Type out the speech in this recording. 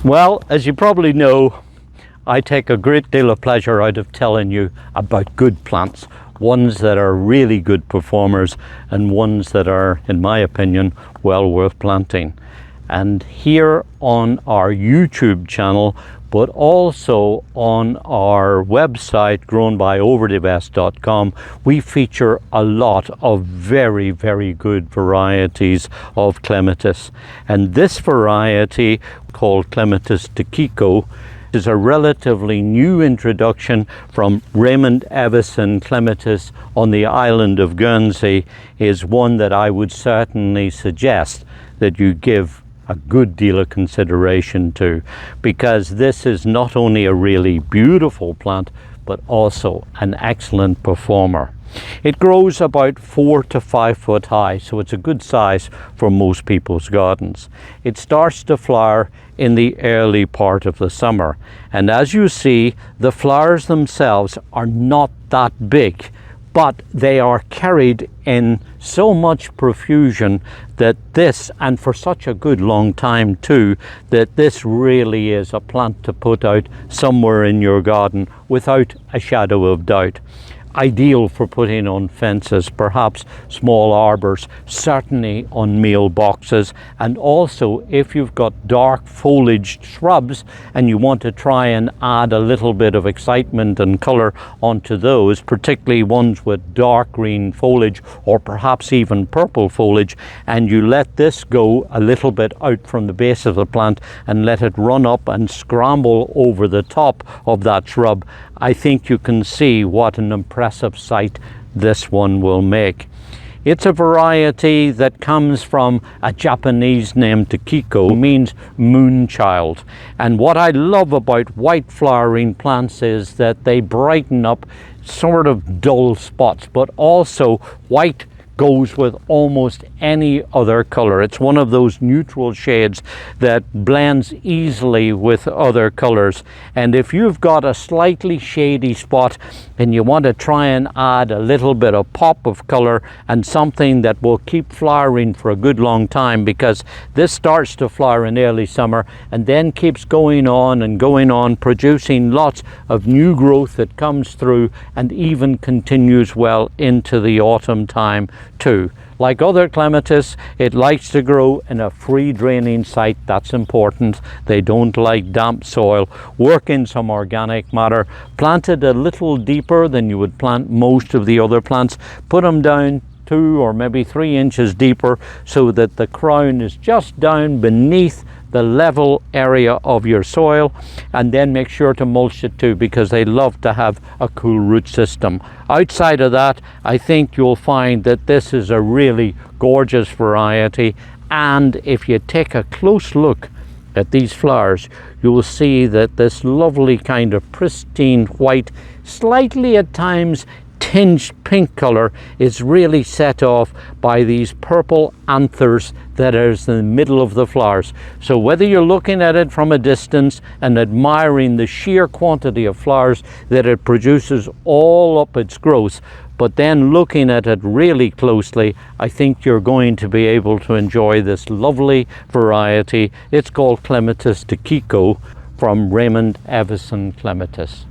Well, as you probably know, I take a great deal of pleasure out of telling you about good plants, ones that are really good performers and ones that are, in my opinion, well worth planting. And here on our YouTube channel, but also on our website grownbyoverdevest.com, we feature a lot of very, very good varieties of clematis. And this variety, called Clematis Tsukiko, is a relatively new introduction from Raymond Evison Clematis on the island of Guernsey, is one that I would certainly suggest that you give a good deal of consideration to, because this is not only a really beautiful plant but also an excellent performer. It grows about 4 to 5 foot high, so it's a good size for most people's gardens. It starts to flower in the early part of the summer, and as you see, the flowers themselves are not that big, but they are carried in so much profusion that this, and for such a good long time too, that this really is a plant to put out somewhere in your garden without a shadow of doubt. Ideal for putting on fences, perhaps small arbors, certainly on mailboxes, and also if you've got dark foliaged shrubs and you want to try and add a little bit of excitement and colour onto those, particularly ones with dark green foliage or perhaps even purple foliage, and you let this go a little bit out from the base of the plant and let it run up and scramble over the top of that shrub, I think you can see what an impressive sight this one will make. It's a variety that comes from a Japanese name, Tsukiko, means moonchild. And what I love about white flowering plants is that they brighten up sort of dull spots, but also white goes with almost any other color. It's one of those neutral shades that blends easily with other colors. And if you've got a slightly shady spot and you want to try and add a little bit of pop of color and something that will keep flowering for a good long time, because this starts to flower in early summer and then keeps going on and going on, producing lots of new growth that comes through and even continues well into the autumn time too. Like other clematis, it likes to grow in a free draining site. That's important. They don't like damp soil. Work in some organic matter. Plant it a little deeper than you would plant most of the other plants. Put them down 2 or maybe 3 inches deeper so that the crown is just down beneath the level area of your soil, and then make sure to mulch it too, because they love to have a cool root system. Outside of that, I think you'll find that this is a really gorgeous variety, and if you take a close look at these flowers, you will see that this lovely kind of pristine white, slightly at times tinged pink color, is really set off by these purple anthers that are in the middle of the flowers. So whether you're looking at it from a distance and admiring the sheer quantity of flowers that it produces all up its growth, but then looking at it really closely, I think you're going to be able to enjoy this lovely variety. It's called Clematis Tsukiko from Raymond Evison Clematis.